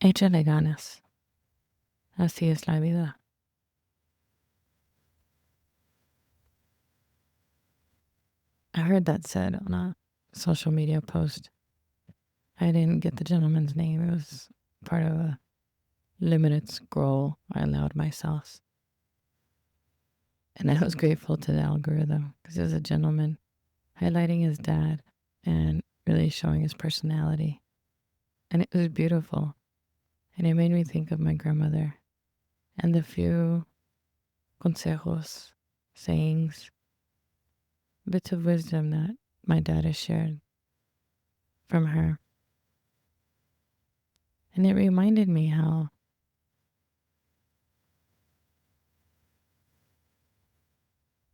Échale ganas. Así es la vida. I heard that said on a social media post. I didn't get the gentleman's name. It was part of a limited scroll I allowed myself. And I was grateful to the algorithm because it was a gentleman highlighting his dad and really showing his personality. And it was beautiful. And it made me think of my grandmother and the few consejos, sayings, bits of wisdom that my dad has shared from her. And it reminded me how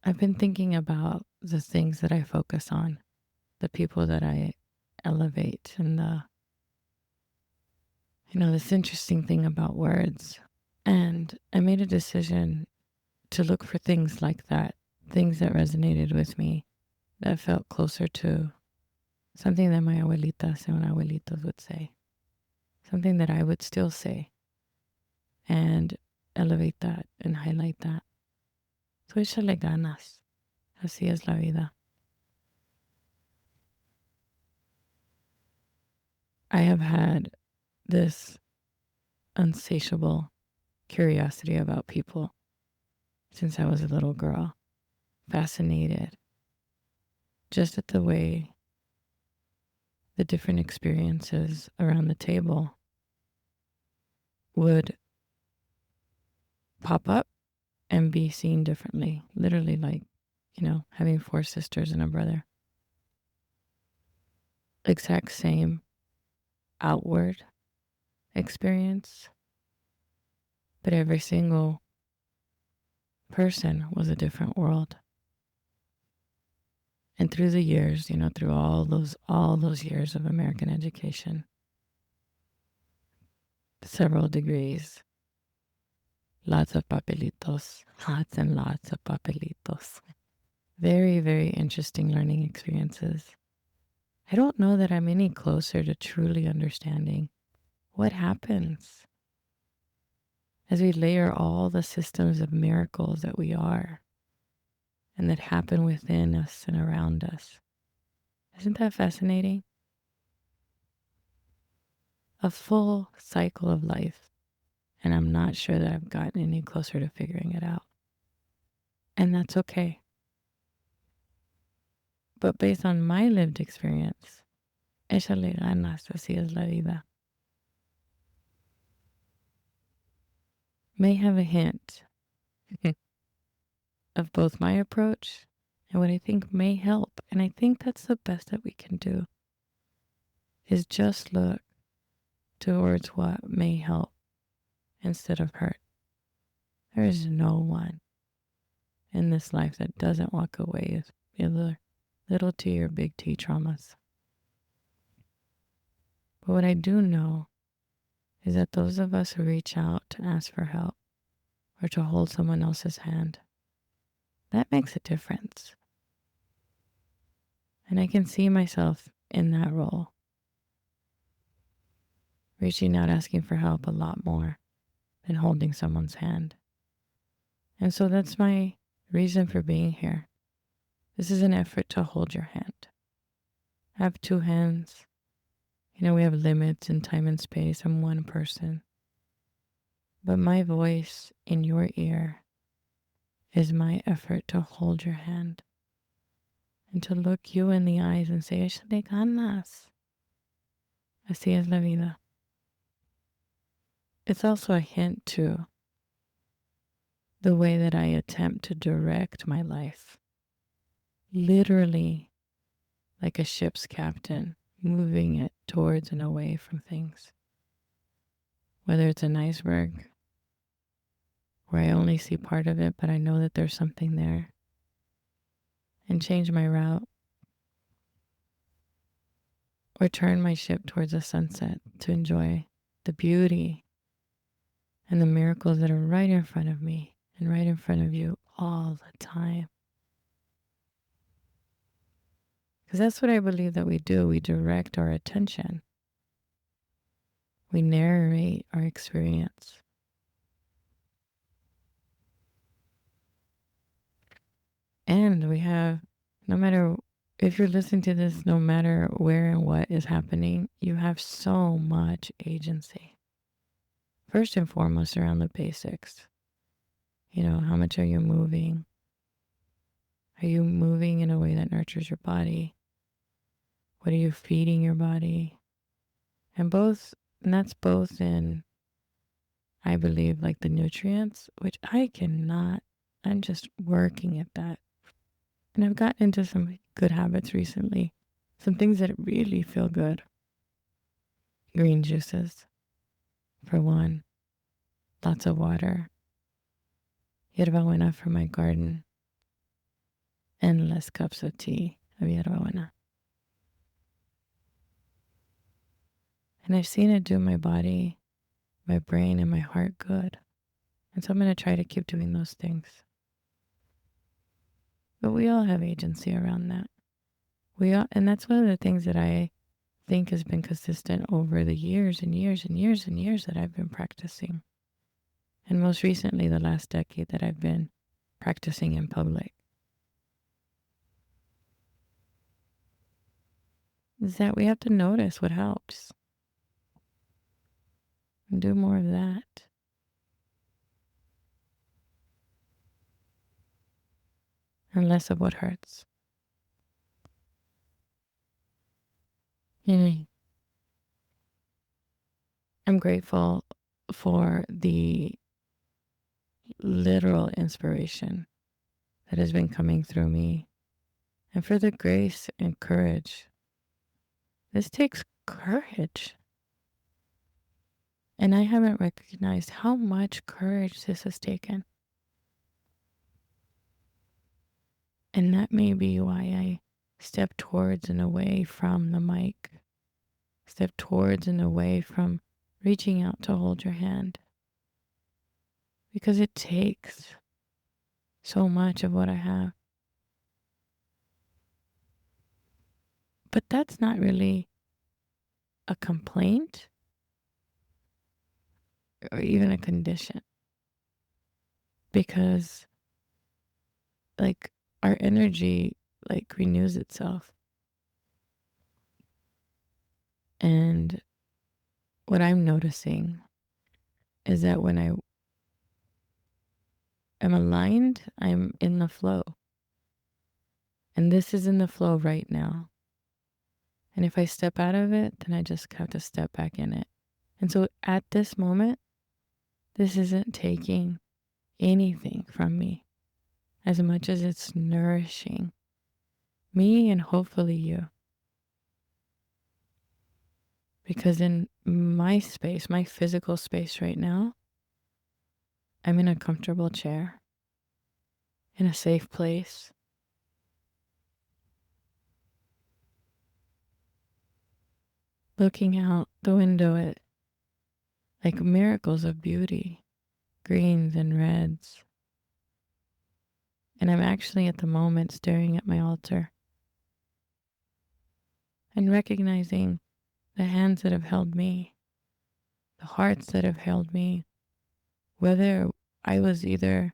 I've been thinking about the things that I focus on, the people that I elevate, and this interesting thing about words. And I made a decision to look for things like that, things that resonated with me, that felt closer to something that my abuelitas and abuelitos would say, something that I would still say, and elevate that and highlight that. So échale ganas. Así es la vida. I have had this insatiable curiosity about people since I was a little girl, fascinated just at the way the different experiences around the table would pop up and be seen differently. Literally, like, having 4 sisters and a brother. Exact same outward experience, but every single person was a different world. And through the years, through all those years of American education, several degrees, lots of papelitos, lots and lots of papelitos. Very, very interesting learning experiences. I don't know that I'm any closer to truly understanding what happens as we layer all the systems of miracles that we are and that happen within us and around us. Isn't that fascinating? A full cycle of life, and I'm not sure that I've gotten any closer to figuring it out. And that's okay. But based on my lived experience, échale ganas, así es la vida, may have a hint of both my approach and what I think may help. And I think that's the best that we can do, is just look towards what may help instead of hurt. There is no one in this life that doesn't walk away with either little t or big T traumas. But what I do know is that those of us who reach out to ask for help or to hold someone else's hand, that makes a difference. And I can see myself in that role, reaching out, asking for help a lot more than holding someone's hand. And so that's my reason for being here. This is an effort to hold your hand. I have 2 hands. We have limits in time and space. I'm one person. But my voice in your ear is my effort to hold your hand and to look you in the eyes and say, échale ganas. Así es la vida. It's also a hint to the way that I attempt to direct my life. Literally like a ship's captain, moving it towards and away from things. Whether it's an iceberg, where I only see part of it, but I know that there's something there, and change my route, or turn my ship towards the sunset to enjoy the beauty and the miracles that are right in front of me and right in front of you all the time. Because that's what I believe that we do. We direct our attention. We narrate our experience. And we have, no matter if you're listening to this, no matter where and what is happening, you have so much agency. First and foremost, around the basics. How much are you moving? Are you moving in a way that nurtures your body? What are you feeding your body? And that's both in, I believe, like the nutrients, which I'm just working at that. And I've gotten into some good habits recently. Some things that really feel good. Green juices, for one. Lots of water. Yerba buena from my garden. Endless cups of tea of yerba buena. And I've seen it do my body, my brain, and my heart good. And so I'm going to try to keep doing those things. But we all have agency around that. And that's one of the things that I think has been consistent over the years and years and years and years that I've been practicing. And most recently, the last decade that I've been practicing in public. Is that we have to notice what helps. And do more of that. And less of what hurts. I'm grateful for the literal inspiration that has been coming through me and for the grace and courage. This takes courage. And I haven't recognized how much courage this has taken. And that may be why I step towards and away from the mic, step towards and away from reaching out to hold your hand. Because it takes so much of what I have. But that's not really a complaint or even a condition. Because our energy renews itself. And what I'm noticing is that when I am aligned, I'm in the flow. And this is in the flow right now. And if I step out of it, then I just have to step back in it. And so at this moment, this isn't taking anything from me as much as it's nourishing me and hopefully you. Because in my space, my physical space right now, I'm in a comfortable chair, in a safe place. Looking out the window at miracles of beauty, greens and reds. And I'm actually at the moment staring at my altar and recognizing the hands that have held me, the hearts that have held me, whether I was either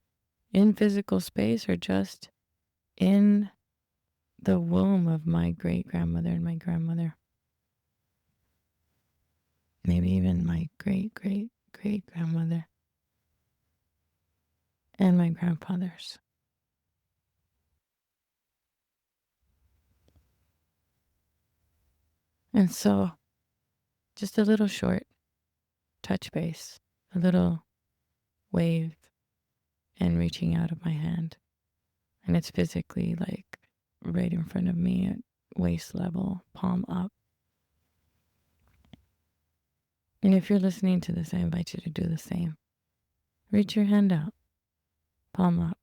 in physical space or just in the womb of my great-grandmother and my grandmother. Maybe even my great-great-great-grandmother and my grandfathers. And so, just a little short touch base, a little wave and reaching out of my hand. And it's physically right in front of me at waist level, palm up. And if you're listening to this, I invite you to do the same. Reach your hand out, palm up.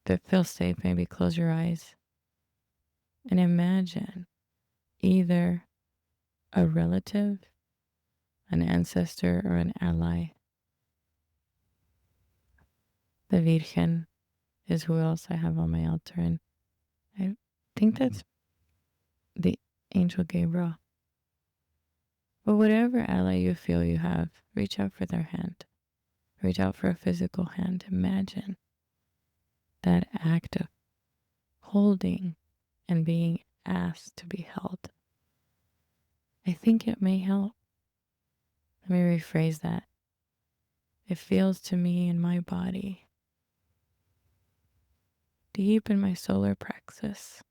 If it feels safe, maybe close your eyes and imagine either a relative, an ancestor, or an ally. The Virgen is who else I have on my altar, and I think that's the Angel Gabriel. But whatever ally you feel you have, reach out for their hand. Reach out for a physical hand. Imagine that act of holding and being asked to be held. I think it may help. Let me rephrase that. It feels to me in my body, deep in my solar plexus,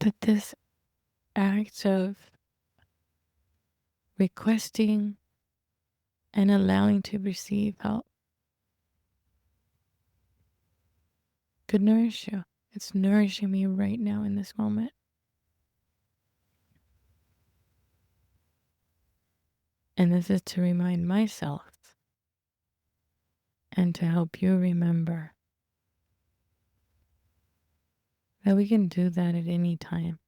that this act of requesting and allowing to receive help could nourish you. It's nourishing me right now in this moment. And this is to remind myself and to help you remember that we can do that at any time.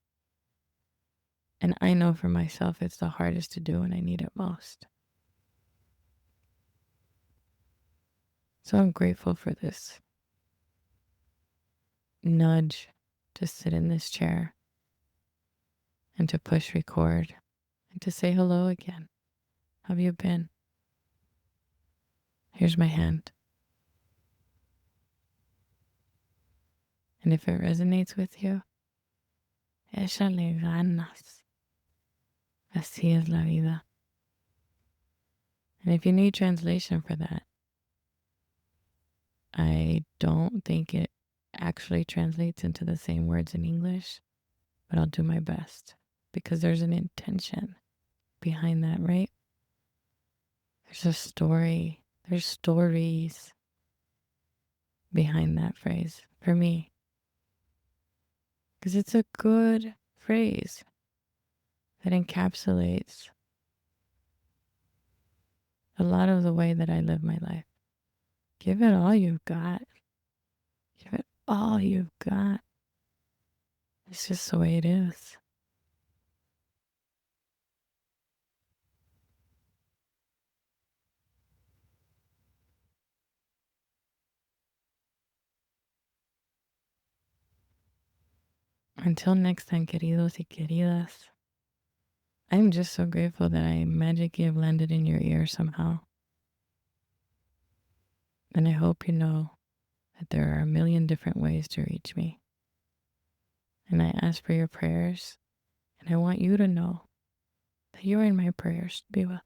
And I know for myself it's the hardest to do when I need it most. So I'm grateful for this nudge to sit in this chair and to push record and to say hello again. How have you been? Here's my hand. And if it resonates with you, échale ganas. Así es la vida. And if you need translation for that, I don't think it actually translates into the same words in English, but I'll do my best because there's an intention behind that, right? There's a story. There's stories behind that phrase for me. Because it's a good phrase that encapsulates a lot of the way that I live my life. Give it all you've got. Give it all you've got. It's just the way it is. Until next time, queridos y queridas, I'm just so grateful that I magically have landed in your ear somehow. And I hope you know that there are a million different ways to reach me. And I ask for your prayers, and I want you to know that you're in my prayers to be with.